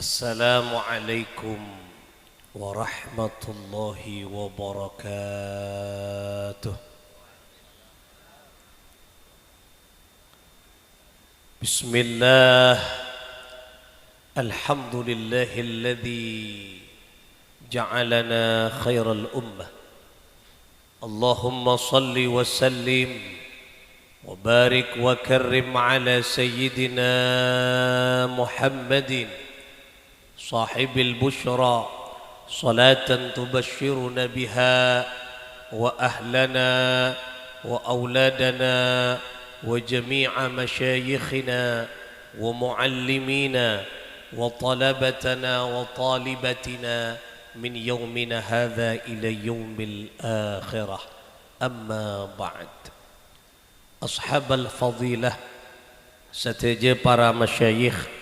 Assalamualaikum warahmatullahi wabarakatuh. Bismillah. Alhamdulillahilladzi ja'alana khairal ummah. Allahumma salli wa sallim wa barik wa karrim ala sayyidina Muhammadin صاحب البشرى صلاة تبشرنا بها وأهلنا وأولادنا وجميع مشايخنا ومعلمينا وطلبتنا وطالبتنا من يومنا هذا إلى يوم الآخرة. أما بعد، أصحاب الفضيلة، seteja para masyayikh,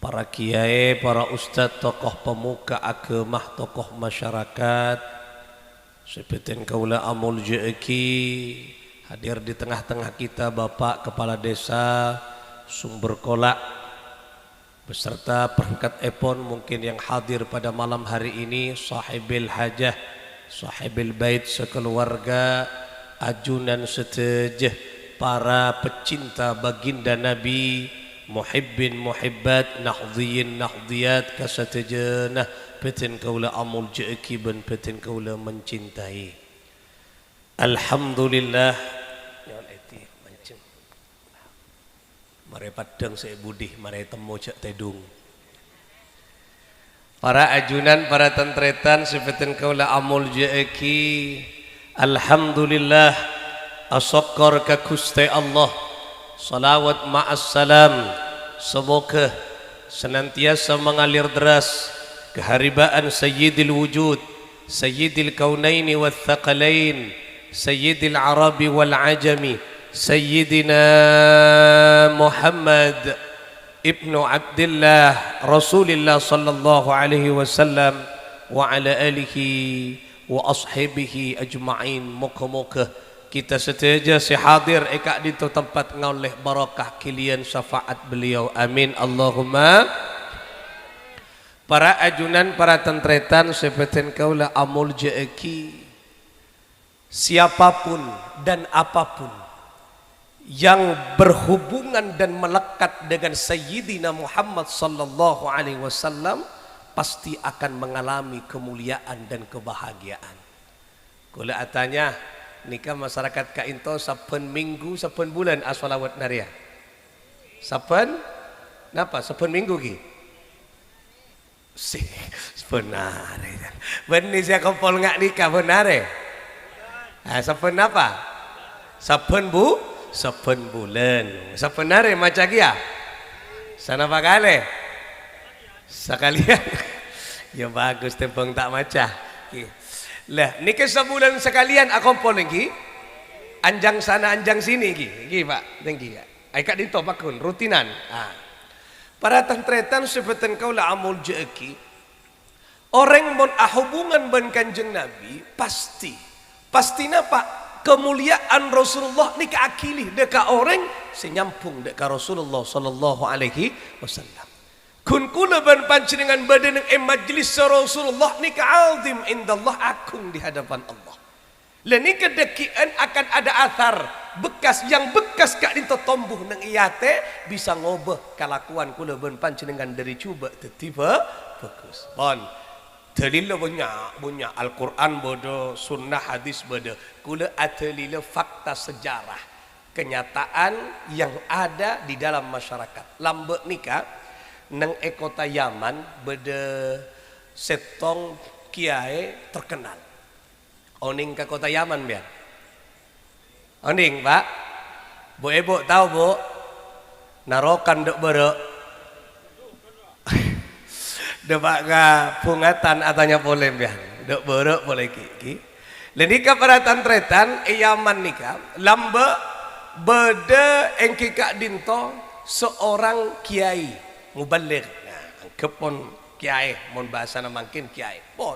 para kiai, para ustadz, tokoh pemuka agamah, tokoh masyarakat, seperti kaula amul jeki, hadir di tengah-tengah kita Bapak Kepala Desa Sumber Kolak beserta perangkat epon mungkin yang hadir pada malam hari ini, sahibil hajah, sahibil bait sekeluarga, ajunan setejah, para pecinta baginda Nabi, muhibbin muhibbat, nahdhiyin nahdhiyat, kasatajana peten kaula amul jeki ben peten kaula mencintai. Alhamdulillah yang eti mancem mare padang saya budih mare temu cak tedung. Para ajunan, para tentretan sepeten kaula amul jeki, alhamdulillah asakkar ka Gusti Allah. Salawat ma'as salam, semoga senantiasa mengalir deras keharibaan Sayyidil Wujud, Sayyidil Kaunaini wal Thaqalain, Sayyidil Arabi wal Ajami, Sayyidina Muhammad ibnu Abdullah Rasulullah sallallahu alaihi wasallam wa ala alihi wa ashabihi ajma'in. Moga-moga kita seteja sehadir ekak di tempat ngoleh barakah kilian syafaat beliau, amin Allahumma. Para ajunan, para tentretan sepeten kaula amul jeki, siapapun dan apapun yang berhubungan dan melekat dengan Sayyidina Muhammad sallallahu alaihi wasallam pasti akan mengalami kemuliaan dan kebahagiaan. Kula atanya nikah masyarakat kainto saben minggu saben bulan asolawat naria saben napa saben minggu ki benar benih saya kumpul ngak nikah benar saben apa saben bulan saben nare macam kia sana pakale sekalian ya bagus tembang tak macam lah nikah sebulan sekalian akompol lagi anjang sana anjang sini ki Pak tinggi ya aikak dito pakun rutinan. Para tentretan seperti kaulah amul jeki, orang mon hubungan ben kanjeng Nabi pasti napa kemuliaan Rasulullah nikah akili deka orang senyampung deka Rasulullah sallallahu alaihi wasallam. Kun kula ban panjenengan badan yang majlis Rasulullah nikah azim indallah, agung di hadapan Allah. Lan nikah dekian akan ada athar bekas yang bekas kak dinto tombuh nang iyate bisa ngobah kelakuan kula ban panjenengan dari cuba tiba bagus. Bon dalil banyak Al-Qur'an bodo, sunnah hadis bodo. Kula atalila fakta sejarah kenyataan yang ada di dalam masyarakat. Lambek nikah nang ekota Yaman beda setong kiai terkenal. Oning ke kota Yaman biar. Oning Pak. Bu Ebo tahu Bu? Narokan dek bere. Debak ka pungatan atanya boleh biar. Dek bere boleh ki. Lenika para tantretan Yaman nikah lambe beda engkika dinto seorang kiai mubaligh. Nah, kepon kiai mon bahasa namangkin kiai. Pon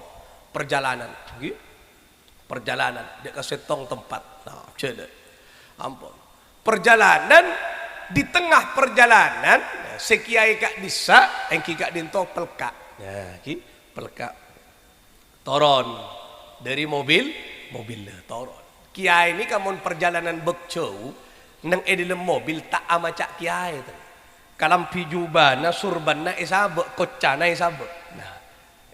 perjalanan, perjalanan dek setong tempat. Nah, cede. Ampun. Perjalanan di tengah perjalanan sekiai kak disa engki kak dinto pelka. Nah ki pelka toron dari mobil toron. Kiai ini kamun perjalanan bekcau nang dalam mobil tak amacak kiai tu. Kalampi jubana surbana isabe kocana isabe. Nah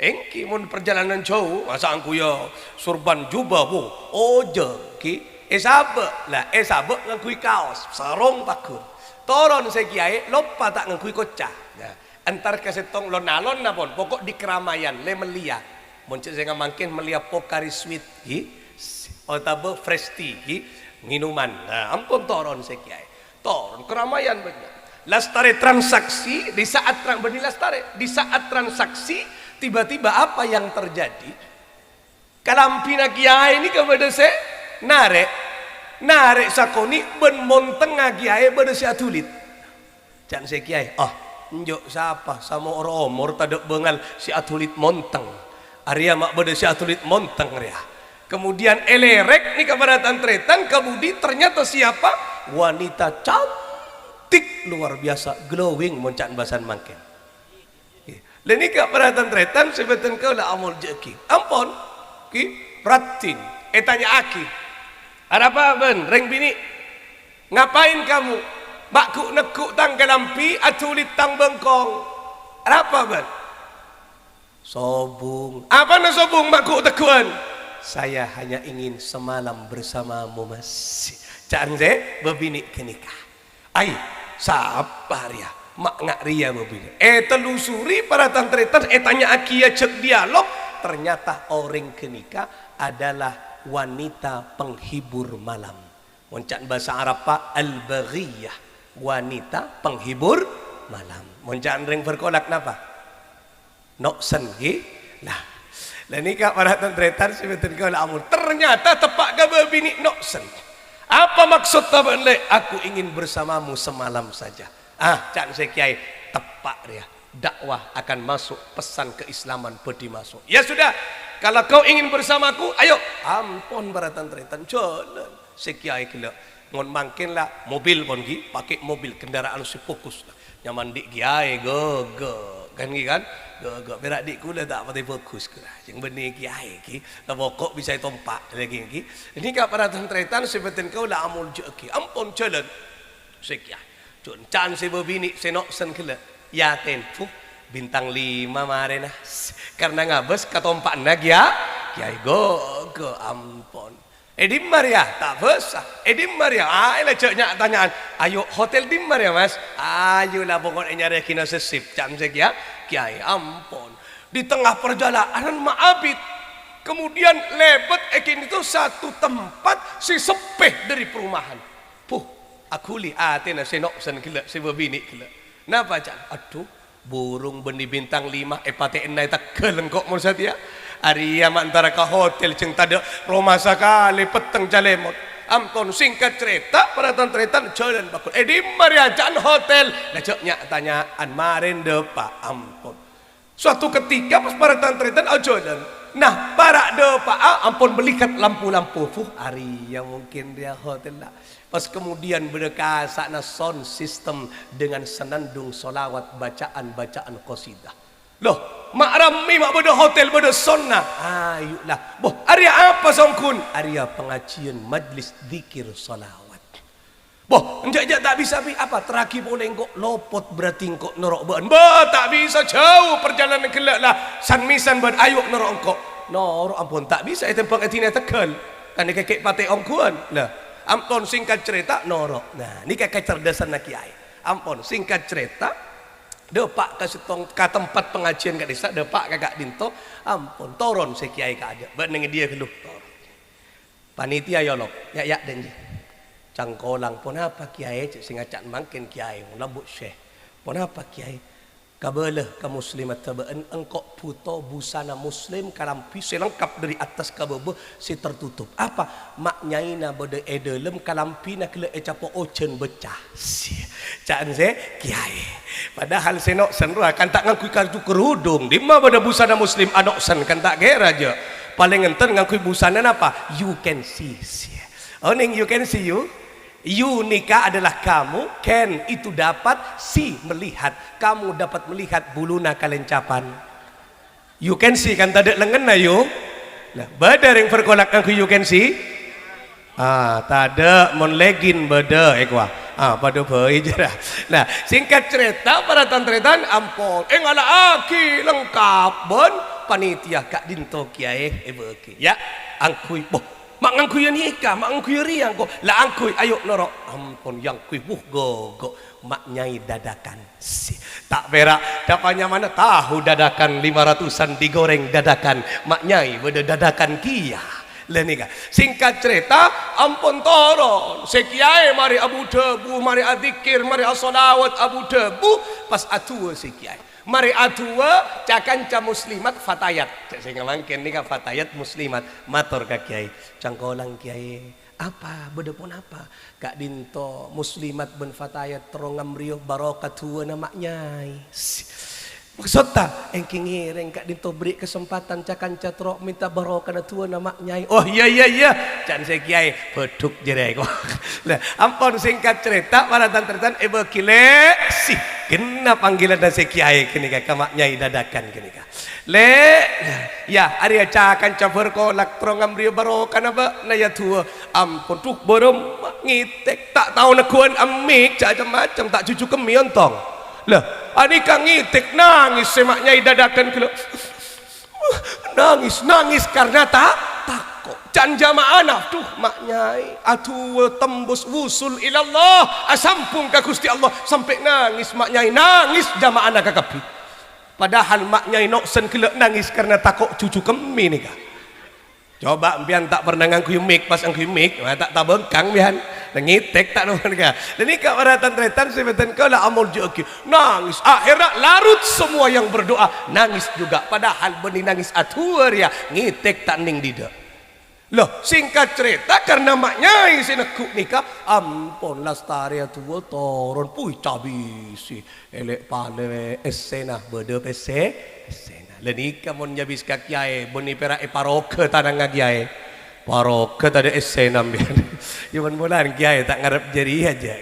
engki mun perjalanan jauh masa angku ya surban jubah bu oje ki esabe lah esabe ngangkui kaos sarung pakur toron sekiai lopa tak ngangkui kocah nah, antar kasetong lonalon napon pokok di keramaian le melia muncul saya mangkin melia pokari sweet ki otabe fresh tea ki minuman nah ampun toron sekiai toron keramaian banyak lastare transaksi di saat di saat transaksi tiba-tiba apa yang terjadi? Kalampina kiai ini kepada saya narek sakoni ben monteng kiai pada si atulit. Jangan saya kiai. Njok siapa sama orang umur tadek bengal si atulit monteng. Arya mak pada si atulit monteng ria. Kemudian elerek ni kepada tantretan kemudi ternyata siapa? Wanita cantik luar biasa glowing moncan basan mangken. Leni kak perhatian tretan sebetulnya kau lah amul jeki. Ampun, ki pratin. Tanya aki. Ada apa ben? Reng bini. Ngapain kamu? Bakku nekuk tang kelampi, atulit tang bengkong. Ada apa ben? Sobung. Apa na sobung bakku tekuan? Saya hanya ingin semalam bersamamu mas. Jangan deh berbini kenikah. Ai, sabar ya. Mak ngak ria mobil. Telusuri para tantretan. Tanya akia cek dialog. Ternyata orang kenika adalah wanita penghibur malam. Moncan bahasa Arab pak al-baghiyah. Wanita penghibur malam. Moncan ring berkolak napa? Noksen ki. Nah, lenika para tantretan sebetulnya amul. Ternyata tepak gabe bini noksen. Apa maksud tabale? Aku ingin bersamamu semalam saja. Cak saya kiai tepak dia dakwah akan masuk pesan keislaman pedi masuk ya sudah kalau kau ingin bersamaku ayo ampun baratan tretan jalan saya kiai kila ngon mangkin lah mobil pun ki pakai mobil kendaraan si fokus nyaman dik kiai go kan ki kan go berak dik kula tak pakai fokus kula yang benih kiai ki pokok bisa tompak lagi ki ini kak baratan tretan sebetulnya kau lah amul jeki ampun jalan saya kiai Can si bini senok sen kela ya tentu bintang 5 marena karena ngabes ketompak nag ya kiai go ampun di Maria tak besar di Maria ini ceknya tanyaan ayo hotel di Maria mas ayo lah pokoknya nyari kina sesip can sek ya kiai ampun di tengah perjalanan maabit kemudian lebet ekin itu satu tempat si sepeh dari perumahan aku lihat na senok sen kila si bini kila. Napa cak? Aduh, burung benih bintang 5 paten nai tak kelengkok mun satia. Aria antara ka hotel ceng tada rumah sakali peteng jalemot. Ampun singkat cerita pada tantretan jalan bakul. Di Maria jan hotel. Lah ceknya tanyaan marin depa ampun. Suatu ketika pas para tantretan jalan. Nah, para depa ampun belikat lampu-lampu. Aria mungkin dia hotel lah. Pas kemudian berdekasa na sound system dengan senandung solawat bacaan qasidah. Loh, mak rami mak beda hotel beda sonna. Ayolah. Boh, Arya apa songkun? Arya pengajian majlis zikir solawat. Boh, enjak tak bisa apa terakhir boleh engkau lopot berarti engkau norok ban. Tak bisa jauh perjalanan kelak lah. San-misan ban ayuk norok engkau. Norok ampun tak bisa tempat etina tekel. Kan kekek pate ongkuan lah. Ampun singkat cerita norok. Nah, ini kayak kecerdasan nak kiai. Ampun singkat cerita depak ke setong ke tempat pengajian kat desa depak kakak dinto. Ampun toron si kiai ka ada. Beneng dia keluh toron. Panitia yolok. Ya dan cangkolang pun apa kiai sing acan mangkin kiai lambut syekh. Pun apa kiai? Kabelah ka muslimat tabaan engkau puto busana muslim kalampi selengkap dari atas ke bawah si tertutup. Apa maknyaina bode edelem kalampi nak le capo ocen becah. Caan se kiai. Padahal senok senru kan tak ngakui kartu kerudung. Di mana bode busana muslim anok sen kan tak gera aja. Paling enten ngakui busana apa? You can see. Oh ning you can see you. You nikah adalah kamu, can itu dapat, see melihat. Kamu dapat melihat buluna kalencapan. You can see kan tadi lengan na you. Nah, beda yang berkolak aku you can see. Tada mon legin beda ekwa. Pada bayi je dah. Nah, singkat cerita para tantretan ampun. Ngala aki lengkap bon panitia kak dinto kiai ebeki. Ya, angkui boh. Mak angkui nikah, mak angkui riang ko. La angkui ayo noro. Ampun yang kui go. Mak nyai dadakan. Tak berak dapatnya mana tahu dadakan 500-an digoreng dadakan. Mak nyai beda dadakan kia. Lenika singkat cerita ampun toron sekiai mari abu debu mari adzikir mari as-salawat abu debu pas atua sekiai mari atua cakanca muslimat fatayat saya ngamangken nika fatayat muslimat matur ka kiai cangkolang kiai apa beda pun apa kak dinto muslimat ben fatayat terongam riuh barokah nama nyai maksudnya engking ngireng kak dinto beri kesempatan cakan catrok minta barokah na tua nama nyai. Oh iya can saya kiai beduk jerai kok. Lah ampun singkat cerita para tantretan kile sih kena panggilan dan saya kiai kini ka mak nyai dadakan kini ka. Le ya Arya cakan cafer ko lak trongam rio barokah na ba na ya tua ampun tuh borom ngitek tak tahu na kuan amik macam tak cucu kemiontong. Lah anika ngitik nangis semak nyai dadakan kelo nangis karena takut can jamaah anak tuh mak nyai atuh tembus wusul ilallah asampung ka Gusti Allah sampai nangis mak nyai nangis jamaah anak kakapi padahal mak nyai noksen kelo nangis karena takut cucu kemi nika coba mbian tak pernah ngangku mik pas ngangku mik tak bengkang mbian ngitek tak nuan ka. Dan ini kak para tantretan sebetan kau lah amul joki nangis akhirat larut semua yang berdoa nangis juga padahal benih nangis atuar ya ngitek tak ning dida. Loh singkat cerita karena mak nyai sinekuk nikah ampun lastari tua toron pui cabisi elek pale esena bede pese esena. Lenika mon nyabis kak kiai benih pera paroke tanang kiai. Paroke tadi esena biar. Jangan bulan kiai tak ngarep jeri aja.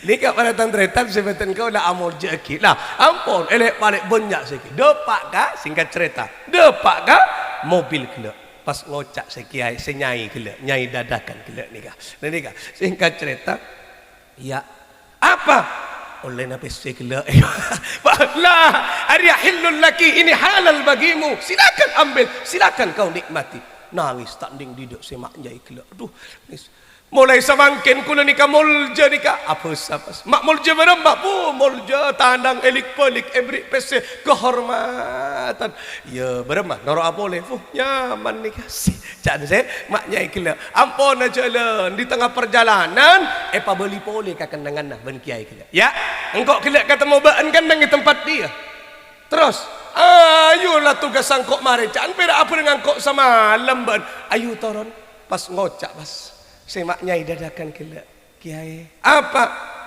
Nikah pada tantretan sebetan kau lah amul jeki. Lah ampun elek balik banyak sikit. Depak kah singkat cerita. Depak kah mobil kelak. Pas ngocak sekiai senyai kelak. Nyai dadakan kelak nikah. Nikah singkat cerita. Ya apa? Oleh nabi kelak. Lah Arya hillul laki ini halal bagimu. Silakan ambil. Silakan kau nikmati. Nangis tak ding diduk semak nyai kelak. Aduh nangis. Mulai samangkin kula nikah mulja nikah apa mak mulja berembak bu mulja tandang elik pelik ebrik pese kehormatan ya berembak noro apa boleh nyaman nikah sih jangan saya mak nyai kelak ampun aja jalan di tengah perjalanan pa beli pole kakendangan nah ben kiai kelak ya engkau kelak ketemu baan kandang di tempat dia terus ayolah tugas sangkok mari jangan beda apa dengan kok sama lemban ayo toron pas ngocak pas semak nyai dadakan kelak kiai apa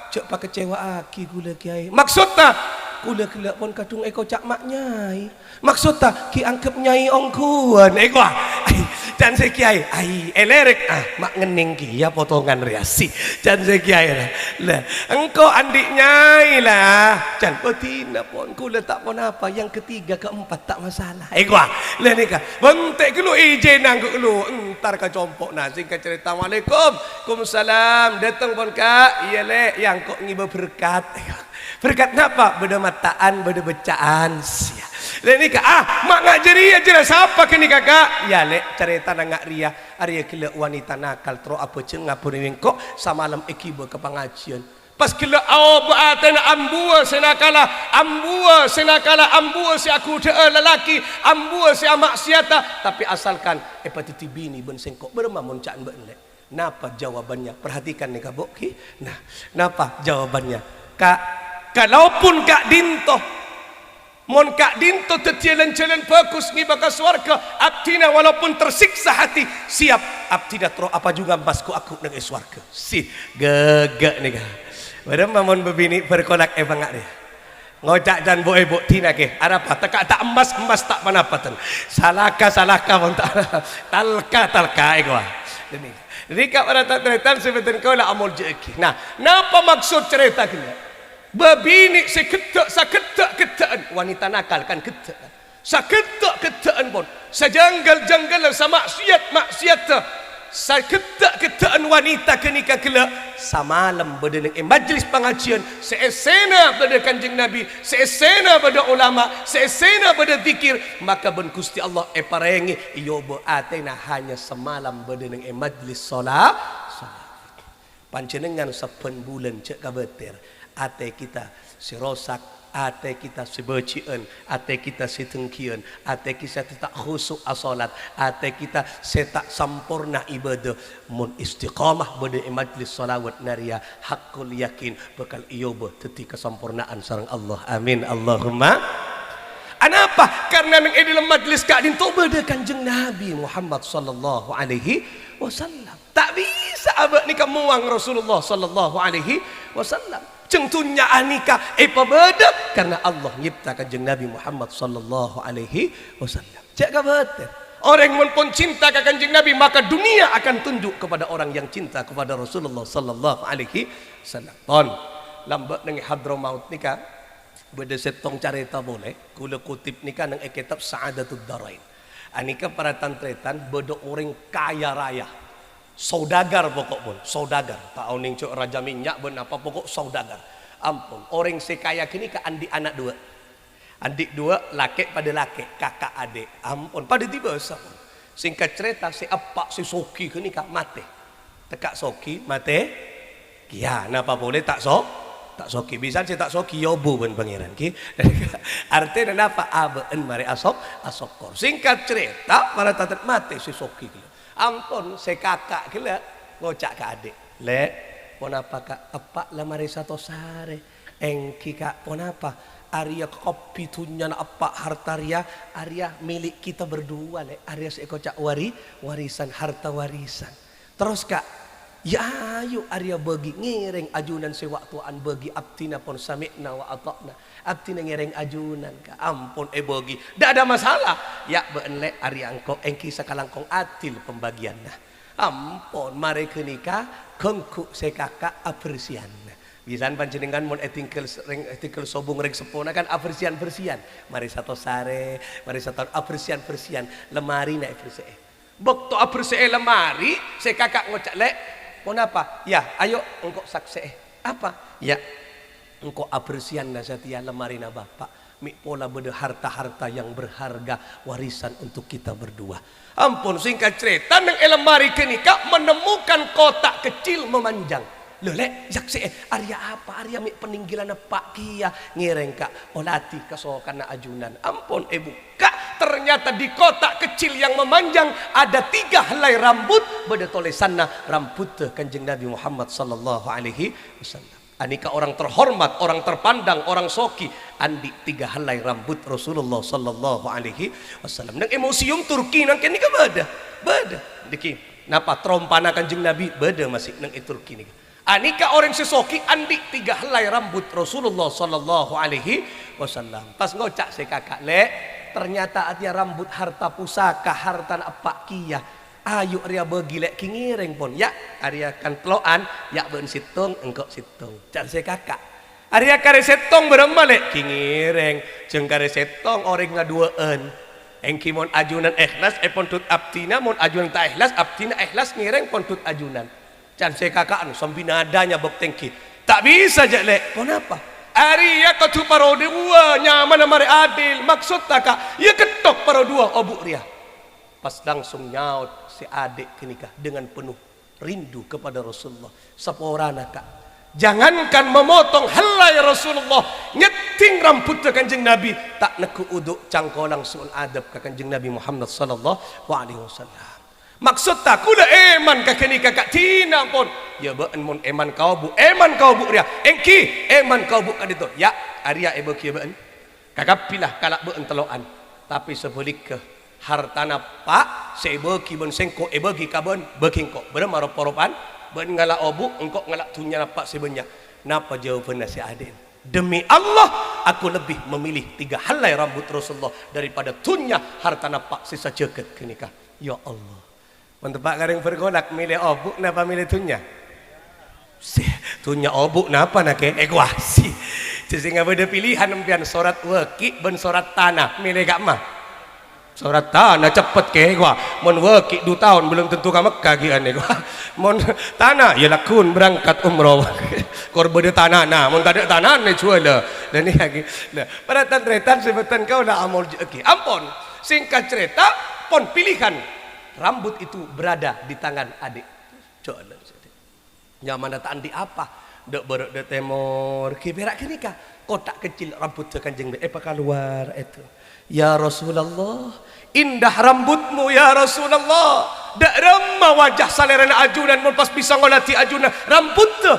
cok pak kecewa aki gula kiai maksudnya gula kelak pun kadung eko cak mak nyai maksudnya ki angkep nyai ongkuan eko dan se kiai elerek mak ngening ki ya potongan riasi dan se kiai lah engkau andik nyai lah dan betina pun gula tak pun apa yang ketiga keempat tak masalah eko lah nikah bentek kelu izin nanggu kelu entar ka compok nasi ka cerita Waalaikumsalam datang pun kak iya le yang kok ngiba berkat berkat napa beda mataan beda becaan sia le nikah mak ngajari aja siapa ke nikah kak ya le cerita nangak ria Arya kila wanita nakal tro apa ceng ngapun wengkok samalam ekiba ke pengajian pas kila awabatan ambua senakala si aku lelaki ambua si maksiata tapi asalkan hepatitis B ni ben sengkok bermamun caan ben le napa jawabannya perhatikan nih kabok nah napa jawabannya kak kalaupun kak dinto mon kak dinto tetialan-jalan bagus ngi baka swarga abdina walaupun tersiksa hati siap abdina tro apa juga basku aku dengan swarga si gegek nih kak barang mamon bebini berkolak bangak dia ngocak dan boe bok tina ke apa tekak tak emas tak panapatan salaka pun tak talka ego Jadi kak pada tretan sebentar kau lah amol jeki. Nah, napa maksud cerita kena? Babini saketak ketaan wanita nakal kan ketak. Saketak ketaan pun. Sajanggal-janggal sama maksiat saketak ketaan wanita kenika kela samalam berdenang majlis pengajian seesena pada kanjeng Nabi, seesena pada ulama, seesena pada zikir, maka ben Gusti Allah parengi iyo atena hanya semalam berdenang majlis salat. Panjenengan saben bulan cek kabeter ate kita si rosak, ate kita si becieun, ate kita si tengkian, ate kita tak khusuk asolat, ate kita tak sampurna ibadah, mun istiqamah pada majlis salawat naria hakul yakin bakal iyo teti kesempurnaan sareng Allah. Amin Allahumma. Anapa? Karena nang dalam majlis kak din tu beda kanjeng Nabi Muhammad sallallahu alaihi wasallam. Tak bisa abak ni kamuang Rasulullah sallallahu alaihi wasallam. Cengtunya anika pabeda karena Allah nyipta kanjeng Nabi Muhammad sallallahu alaihi wasallam. Cek kabeter. Orang yang pun cinta ke kanjeng Nabi maka dunia akan tunduk kepada orang yang cinta kepada Rasulullah sallallahu alaihi wasallam. Ton lambat nang Hadramaut nika beda setong carita boleh kula kutip nika nang kitab Sa'adatud Darain. Anika para tantretan beda orang kaya raya. Saudagar pokok pun, saudagar. Tahu ning cok raja minyak ben apa pokok saudagar. Ampun, orang sekaya kini ke andi anak dua. Adik dua, laki pada laki, kakak adik. Ampun, pada tiba pun. Singkat cerita si apa si Soki kini kak mati. Tekak Soki mati. Ya, napa boleh tak soki. Bisa si tak soki yobu ben pangeran ki. Artinya napa aben mari asokor. Singkat cerita para tatet mati si Soki ki. Ampun, saya kakak gila ngocak ke adik. Lek, ponapa kak? Apa lamari satu sare? Engki kak, ponapa? Arya kopi tunyan apa hartaria? Arya milik kita berdua lek. Arya saya kocak warisan harta warisan. Terus kak, ya ayo Arya bagi ngiring ajunan sewaktuan bagi abtina pon sami'na wa ata'na. Abtina ngiring ajunan ka ampun bagi dak ada masalah ya benlek Arya engkau engki sakalangkong atil pembagianna ampun mari kenika kengku sekaka apresian bisan panjenengan mon etingkel sobung ring sepona kan apresian mari satu sare mari satu apresian lemari na apresian bokto apresian lemari sekaka ngocak lek ponapa ya ayo engkau sakse apa ya engkau apresian na setia lemari na bapak mik pola beda harta-harta yang berharga warisan untuk kita berdua. Ampun singkat cerita nang lemari kenika menemukan kotak kecil memanjang. Lelek jakse Arya apa Arya mik peninggalan Pak Kia ngireng kak olati kasokan na ajunan. Ampun buka ternyata di kotak kecil yang memanjang ada 3 helai rambut beda tulisanna rambut kanjeng Nabi Muhammad sallallahu alaihi wasallam. Anika orang terhormat, orang terpandang, orang soki. Andi 3 helai rambut Rasulullah sallallahu alaihi wasallam. Nang museum Turki nang kenika beda. Diki napa trompana kanjeng Nabi beda masih nang Turki nih. Anika orang sesoki andi 3 helai rambut Rasulullah sallallahu alaihi wasallam. Pas ngocak si kakak le, ternyata atia rambut harta pusaka, harta apa kia. Ayo Arya bagi lek kingiring pun ya Arya kan teloan ya ben situng engkau situng jan se kakak Arya kare setong berema lek kingiring jeung kare setong orang ngadueun engki mon ajunan ikhlas pon tut abtina mon ajunan ta ikhlas abtina ikhlas ngiring pon tut ajunan jan se kakak anu sambinadanya bok tengki tak bisa jak lek pon apa Arya katu paro dua nyaman mari adil maksud taka ya ketok paro dua obuk Ria pas langsung nyaut si adik kenikah dengan penuh rindu kepada Rasulullah saporana kak jangankan memotong helai Rasulullah nyeting rambut kanjeng Nabi tak neku uduk cangko langsung adab ke kanjeng Nabi Muhammad sallallahu alaihi wasallam maksud tak kula eman ka kenikah kak tina pun ya beun mun eman kau bu ria engki eman kau bu kadito ya Arya ebo kieu beun kakak pilah kalak beun teloan tapi sebelik ke hartana pak sebeki ben sengko bagi kabon beki kok bener marop-poropan ben ngala obu engkau ngalak tunya pak sebenyak napa jawabannya si Aden demi Allah aku lebih memilih 3 helai rambut Rasulullah daripada tunya hartana pak sisa jaket kenikah ya Allah Mentepak garing bergolak milih obuk napa milih tunya? Si tunya obuk napa nak gua si. Sehingga beda pilihan empian sorat weki ben sorat tanah milih gak mah. Sorat tanah cepet ke gua. Mon weki 2 tahun belum tentu ka Mekah gian gua. Mon tanah ya lakun berangkat umroh. Kor beda tanah nah mon tak ada tanah ne cuala. Dan ni lagi. Nah, pada tantretan sebutan kau dah amol jeki. Ampun. Singkat cerita pon pilihan rambut itu berada di tangan adik. Coba nyaman datang di apa? Dek berok dek temor. Kiberak kenika kotak kecil rambut Kanjeng keluar itu. Ya Rasulullah, indah rambutmu ya Rasulullah. Dak remah wajah salerana ajunan mun pas bisa ngolati ajunan rambut tu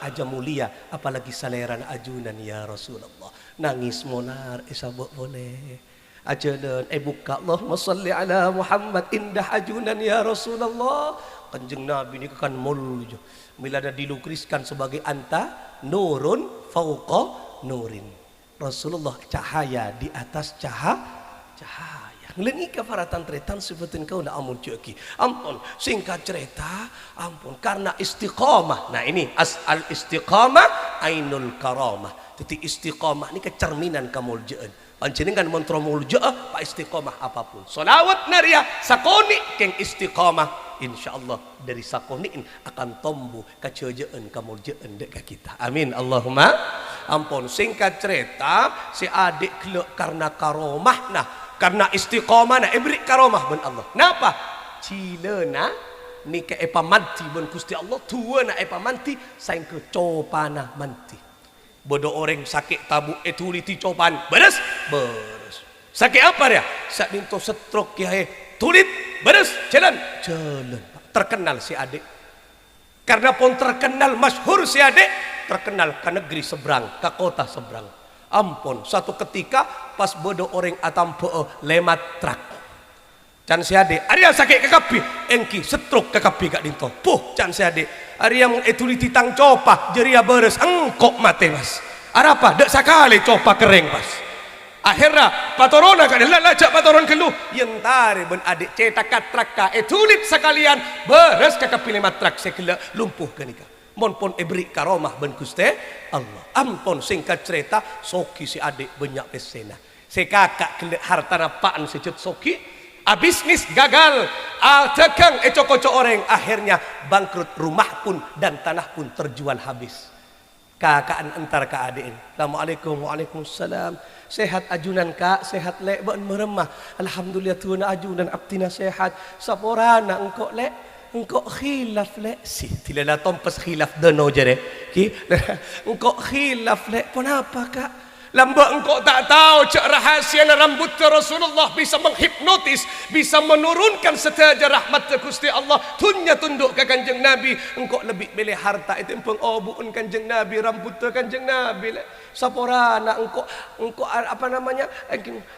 aja mulia apalagi salerana ajunan ya Rasulullah. Nangis monar isabuk boleh. Ajalan buka Allahumma salli ala Muhammad indah ajunan ya Rasulullah. Kanjeng Nabi ini kan mulju bila ada dilukiskan sebagai anta nurun fauqa nurin. Rasulullah cahaya di atas cahaya. Ngelengi ka para tantretan sebutin kau nak amun cuki. Ampun singkat cerita ampun karena istiqamah. Nah ini al istiqamah ainul karamah. Titik istiqamah ini kecerminan kamuljaan. Panjenengan mantra muljaah pak istiqamah apapun. Salawat naria sakoni keng istiqamah insyaallah dari sakoniin akan tumbuh kecejaan kamuljaan dek kita. Amin Allahumma. Ampun singkat cerita si adik kelak karena karomah nah karena istiqamah nah beri karomah ben Allah. Napa? Cilena ni ke epa manti ben Gusti Allah tua na epa manti saing ke copana manti. Bodoh orang sakit tabu tuliti coban beres sakit apa dia sak dinto stroke ya tulit beres jalan terkenal si adik karena pun terkenal masyhur si adik terkenal ke negeri seberang ke kota seberang. Ampun suatu ketika pas bodoh orang atam lemat truk can si adik Arya sakit ke kapi engki stroke ke kapi kak dinto puh can si adik Arya mung etuliti tang copa jeria beres engkok mate mas arapa dak sakale copa kering pas akhirnya patorona kak lacak patoron keluh yang tari ben adik cetak katrak ka etulit sekalian beres ke kapi lemat truk sekela lumpuh kenika mon pon beri karomah ben Gusti Allah. Ampun singkat cerita soki si adik banyak pesena si kakak kelek harta napaan sejut soki bisnis gagal, tegang cocok orang akhirnya bangkrut rumah pun dan tanah pun terjual habis. Kakaan antar ka adik. Assalamualaikum waalaikumsalam. Sehat ajunan kak, sehat lek ben meremah. Alhamdulillah tuan ajunan abtina sehat. Saporana engkau lek, engkau khilaf lek. Si tilala tompas khilaf dono jere. Ki engkau khilaf lek. Kenapa kak? Lamba engkau tak tahu cak rahasia rambut Rasulullah bisa menghipnotis, bisa menurunkan setaja rahmat Gusti Allah. Tunya tunduk ke Kanjeng Nabi. Engkau lebih pilih harta itu empeng obuun Kanjeng Nabi, rambut Kanjeng Nabi. Saporana engkau apa namanya?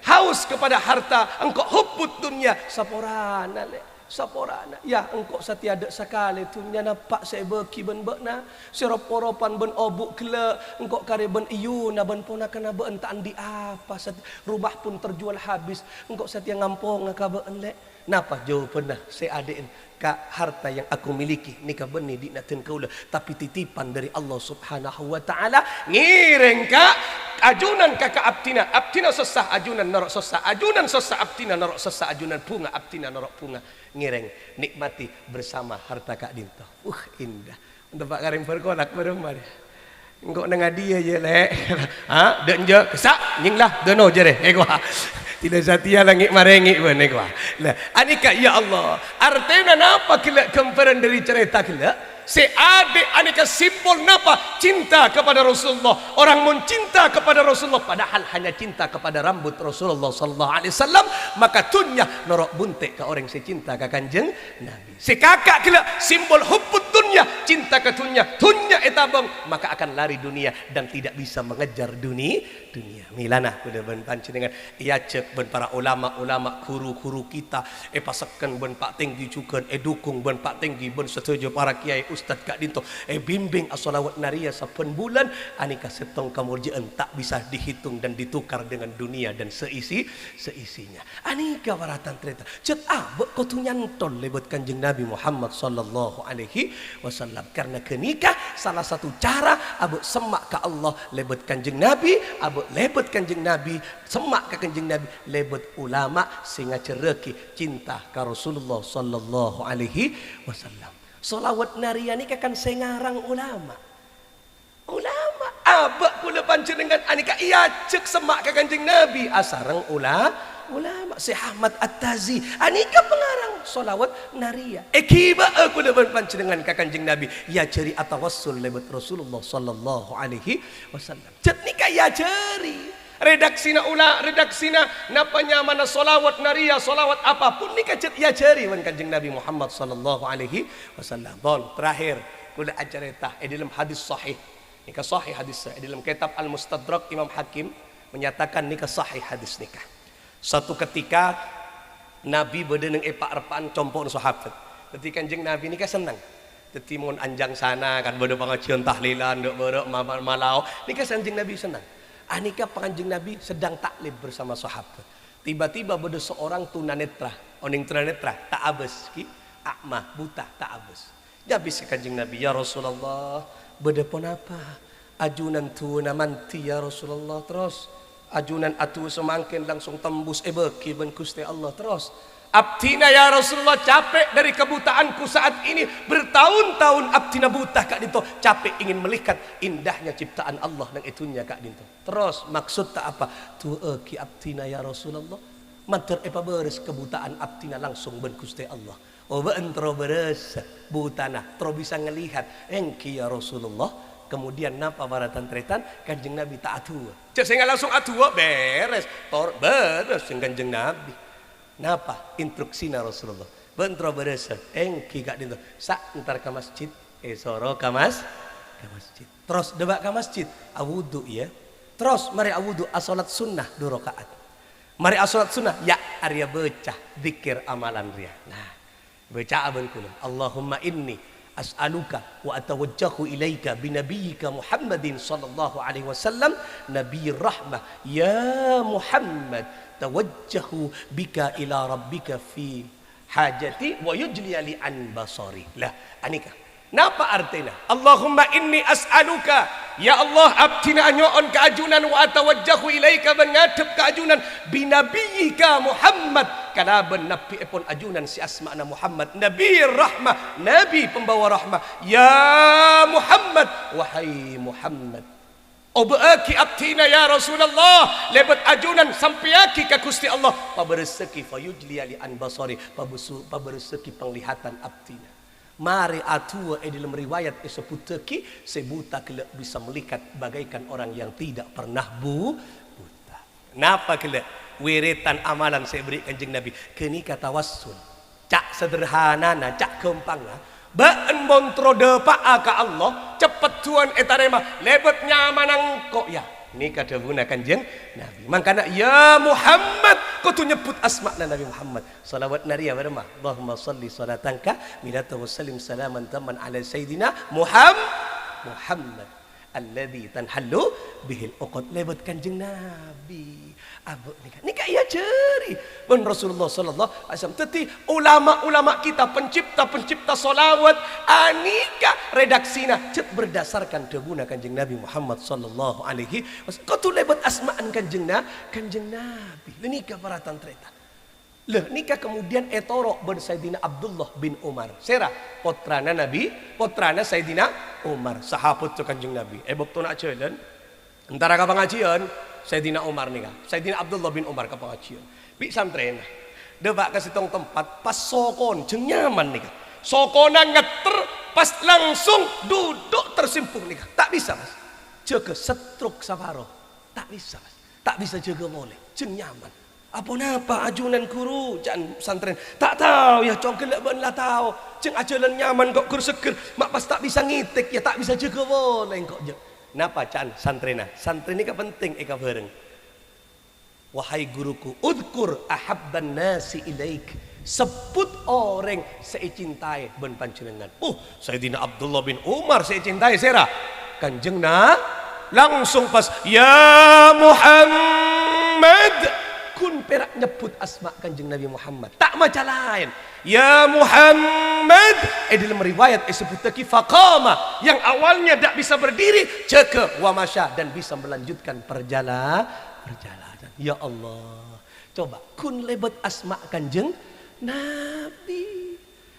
Haus kepada harta, engkau hubbud dunia. Saporana saporana ya engkau satiada sakale tunya napak saya beki ben bekna sirop-poropan ben obuk kele engkau kare ben iyuna ben ponakan ben tak andi apa rumah pun terjual habis engkau satia ngampong ka ben lek napa jawabanna saya adein ka harta yang aku miliki nika beni dinaten kaula tapi titipan dari Allah Subhanahu wa taala ngireng ka ajunan kakak abtina sesah ajunan norok sesah ajunan sesah abtina norok sesah ajunan bunga abtina norok bunga ngireng nikmati bersama harta kak dinto indah untuk pak karim berkolak berumah engkau nengah dia je lek ha dan je kesak nyinglah dono je deh gua tidak setia langit marengi pun gua lah anika ya Allah artinya napa kila kemparan dari cerita kila si adik aneka simbol napa cinta kepada Rasulullah orang mencinta kepada Rasulullah padahal hanya cinta kepada rambut Rasulullah sallallahu alaihi wasallam maka tunya norok buntek ke orang si cinta ke Kanjeng Nabi si kakak kila simbol hubbud dunya cinta ke tunya etabang maka akan lari dunia dan tidak bisa mengejar dunia milana kuda ben panjenengan ia cek ben para ulama guru kita pasakan ben pak tinggi juga dukung ben pak tinggi ben setuju para kiai ustaz kak dinto bimbing as-salawat naria saben bulan anika setong kamurjaan tak bisa dihitung dan ditukar dengan dunia dan seisinya. Anika waratan treta cet abek kau tu nyantol lebet kanjeng Nabi Muhammad sallallahu alaihi wasallam karena kenikah salah satu cara abek semak ke Allah lebet kanjeng Nabi, abek lebet kanjeng Nabi, semak ke kanjeng Nabi, lebet ulama sehingga cereki cinta ke Rasulullah sallallahu alaihi wasallam. Solawat naria ni kan sengarang ulama. Ulama abak kula panjenengan anika iya cek semak ke kanjeng Nabi asarang ulama si Ahmad At-Tazi anika pengarang solawat naria kiba aku depan panjenengan ka kanjeng Nabi ya ceri atawassul lebet Rasulullah sallallahu alaihi wasallam cet nika ya ceri redaksina napanya mana solawat naria solawat apapun nika cet ya ceri wan kanjeng Nabi Muhammad sallallahu alaihi wasallam. Bon terakhir kula acarita dalam hadis sahih nika sahih hadis dalam kitab Al-Mustadrak Imam Hakim menyatakan nika sahih hadis nika. Satu ketika Nabi berdeneng epak-repaan compok sahabat. Jadi kanjeng Nabi ini kan senang. Jadi mohon anjang sana kan bodo pengajian tahlilan, dok borok malau. Ini kan kanjeng Nabi senang. Anika kanjeng Nabi sedang taklid bersama sahabat. Tiba-tiba bodo seorang tunanetra, oning tunanetra tak abes ki, akmah buta tak abes. Habis kanjeng Nabi ya Rasulullah, bodo pon apa? Ajunan tuna manti ya Rasulullah terus. Ajunan atu semangkin langsung tembus beki ben Gusti Allah terus abtina ya Rasulullah capek dari kebutaanku saat ini bertahun-tahun abtina buta kak dinto capek ingin melihat indahnya ciptaan Allah dan itunya kak dinto terus maksud tak apa tu ki abtina ya Rasulullah manter beres kebutaan abtina langsung ben Gusti Allah entro beres butana tro bisa ngelihat engki ya Rasulullah. Kemudian napa baratan tretan kanjeng Nabi tak atua. Cek sehingga langsung atua beres. Beres kanjeng Nabi. Napa instruksina Rasulullah. Bentro beres. Engki gak dinto. Sak entar ke masjid. Soro ke masjid. Terus debak ke masjid. Awudu ya. Terus mari awudu asolat sunnah 2 rakaat. Mari asolat sunnah ya arya becah zikir amalan ria. Nah, baca abang kula. Allahumma inni as'aluka wa atawajjahu ilaika binabiyyika Muhammadin sallallahu alaihi wasallam nabiyir rahmah ya Muhammad tawajjahu bika ila rabbika fi hajati wa yujli li an basari lah anika napa artinya Allahumma inni as'aluka ya Allah abtina nyoon keajunan wa atawajjahu ilaika mengadep keajunan binabiyyika Muhammad kana nabi epon ajunan si asma'na Muhammad Nabi rahmah Nabi pembawa rahmah ya Muhammad wahai Muhammad obaaki abtina ya Rasulullah lebet ajunan sampiaki ka Gusti Allah pabereseki fayujli li an basari pabereseki penglihatan abtina mari atua dalam riwayat eseputeki sebuta kelak bisa melihat bagaikan orang yang tidak pernah buta. Napa kelak wiritan amalan saya beri kanjeng Nabi kini kata wassun cak sederhana na cak gampang na baen montro depa ka Allah cepet tuan etarema lebet nyamanang kok ya ini kadabuna kanjeng Nabi makanya ya Muhammad kau tu nyebut asma'na Nabi Muhammad salawat naria berma Allahumma salli salatanka minata wa sallim salaman taman ala sayyidina Muhammad alladhi tanhallu bihil uqad lebet kanjeng Nabi abuk nika iya ceri ben Rasulullah sallallahu alaihi wasallam teti ulama-ulama kita pencipta salawat anika redaksina cet berdasarkan debuna kanjeng Nabi Muhammad sallallahu alaihi wasallam kau tu lebet asma'an kanjeng Nabi nika paratan treta leh nika kemudian etoro ben Sayyidina Abdullah bin Umar sera potrana Nabi potrana Sayyidina Umar sahabat tu kanjeng Nabi bokto nak jalan antara ka pengajian Sayyidina Umar nika Sayyidina Abdullah bin Umar ka pengajian bi santren debak ke sitong tempat pas sokon jeung nyaman nika sokona ngeter pas langsung duduk tersimpung nika tak bisa mas jaga setruk saparo tak bisa mas tak bisa jaga boleh jeung nyaman apa napa ajunan guru jangan santren tak tahu ya congkel ben lah tahu ceng ajalan nyaman kok kur seger mak pas tak bisa ngitik ya tak bisa jaga boleh kok je napa can santrena santren ini penting eka bareng wahai guruku udkur ahabban nasi ilaik sebut orang saya cintai ben panjenengan. Sayyidina Abdullah bin Umar saya cintai sera. Kanjeng na langsung pas ya Muhammad kun perak nyebut asma kanjeng Nabi Muhammad. Tak macam lain. Ya Muhammad. Dalam riwayat disebut lagi faqama, yang awalnya tak bisa berdiri ceke wa masya, dan bisa melanjutkan perjalanan. Ya Allah. Coba kun lebet asma kanjeng Nabi.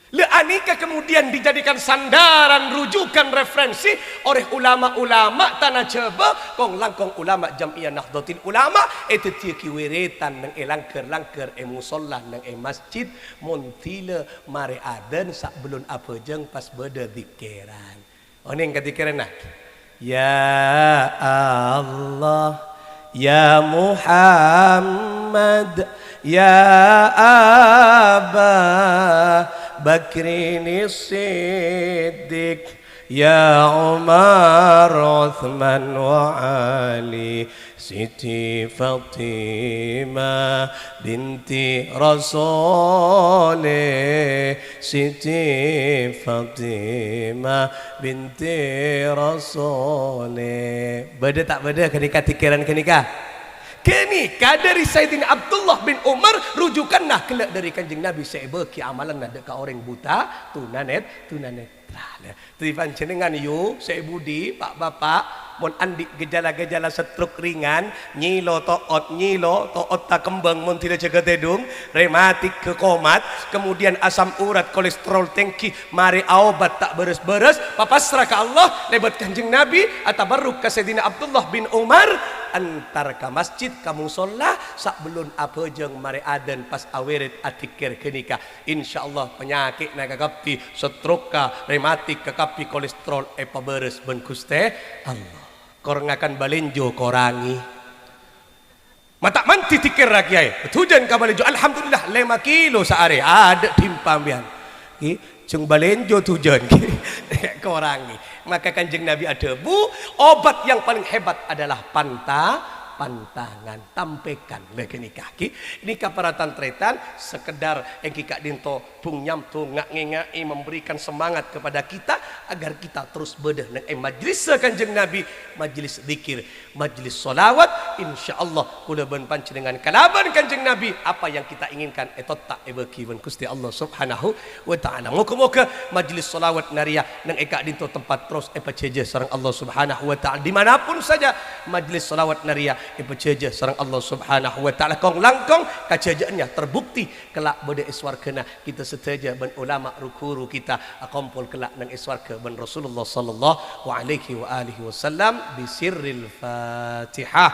Anika kemudian dijadikan sandaran, rujukan, referensi oleh ulama-ulama tanah Jaba, kong langkong ulama Jam'iyah Nahdlatul Ulama itu tiaki wiritan nang langker-langker musolla nang masjid montile mare aden sak belum apa jeng pas beda dikiran. Oning katikiran nak. Ya Allah, ya Muhammad, ya Aba Bakrin Siddiq, ya Umar, Uthman wa Ali, Siti Fatimah binti Rasul, Siti Fatimah binti Rasul. Beda tak beda kenika tikiran kenika? Kenika dari Sayyidina Abdullah bin Umar rujukanlah kelak dari kanjeng Nabi sebeki amalan ada ka orang buta tunanetra. Jadi panjenengan yu saya budi Pak Bapak mon andik gejala-gejala stroke ringan, nyilo toot tak kembang mon tidak jaga tedung, rematik kekomat, kemudian asam urat, kolesterol tinggi, mari obat tak beres-beres, papasrah ke Allah, lebat kanjeng Nabi, atabarruk ke Sayyidina Abdullah bin Umar, antar ke masjid, kamu sholat, sak belum apa jeng mari adan pas awirit atikir kenika, insyaallah penyakit naga kapi, stroke ka, rematik ke kapi, kolesterol epa beres ben Gusti Allah. Korang akan balenjo korangi mata manti tikir rakyai hujan ka balenjo alhamdulillah 5 kilo sehari ada timpambian cung balenjo tujuan korangi. Maka kanjeng Nabi ada obat yang paling hebat adalah pantangan tampekan lagi kaki ini kaparatan tretan sekedar yang kika dinto bung nyamtu ngak memberikan semangat kepada kita agar kita terus bedah nang majlis kanjeng Nabi, majlis zikir, majlis solawat, insyaallah kula ben panjenengan kalaban kanjeng Nabi apa yang kita inginkan etot tak ebeki ben Gusti Allah Subhanahu wa taala. Moga-moga majlis solawat naria nang eka dinto tempat terus jeje sareng Allah Subhanahu wa taala dimanapun saja majlis solawat naria ipajeje sareng Allah Subhanahu wa taala kong langkong kajajaannya terbukti kelak bode iswargana kita seteja ben ulama rukuru kita akumpul kelak nang iswarga ben Rasulullah sallallahu alaihi wa alihi wasallam bisirril Fatihah.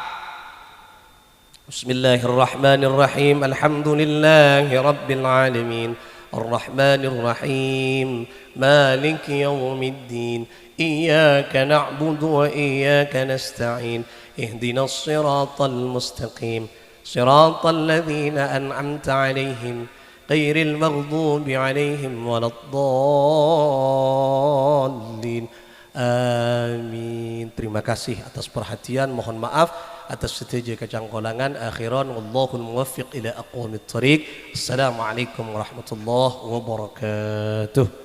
Bismillahirrahmanirrahim. Alhamdulillahi rabbil alamin. Arrahmanir rahim. Maliki yaumiddin. إياك نعبد وإياك نستعين اهدنا الصراط المستقيم صراط الذين أنعمت عليهم غير المغضوب عليهم ولا الضالين آمين. Terima kasih atas perhatian, mohon maaf atas setiap kecangkolangan. Akhiran wallahul muwaffiq ila aqwamit thariq. Assalamualaikum warahmatullahi wabarakatuh.